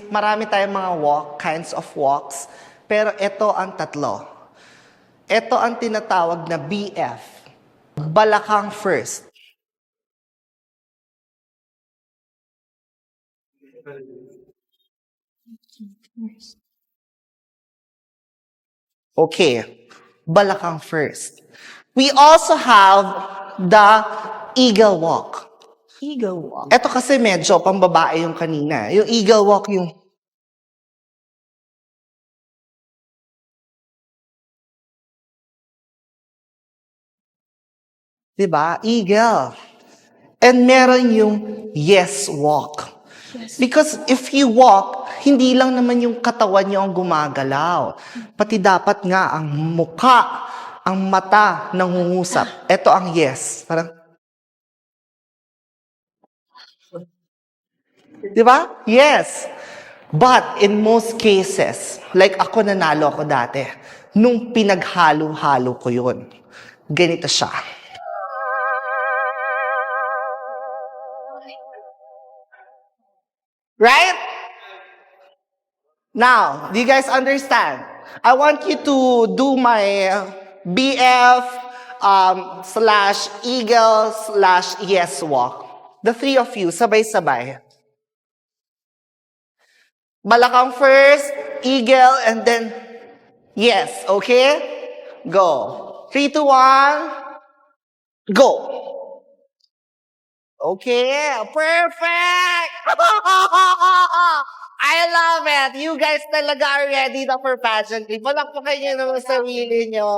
Marami tayong mga kinds of walks, pero ito ang tatlo. Ito ang tinatawag na BF. Balakang first. Okay, balakang first. We also have the eagle walk. Eagle walk. Ito kasi medyo pambabae yung kanina. Yung eagle walk yung... Diba? Eagle. And meron yung yes walk. Yes. Because if you walk, hindi lang naman yung katawan nyo ang gumagalaw. Pati dapat nga ang mukha, ang mata nangungusap. Ito ang yes. Parang, di ba? Yes. But in most cases, like ako nanalo ako dati, nung pinaghalo-halo ko yun, ganito siya. Right? Now, do you guys understand? I want you to do my BF / eagle / yes walk. The three of you, sabay-sabay. Balakang first, eagle, and then yes, okay? Go. 3, 2, 1, go. Okay, perfect! I love it! You guys talaga are ready na for pageantry. Palakpakan nyo naman sarili nyo.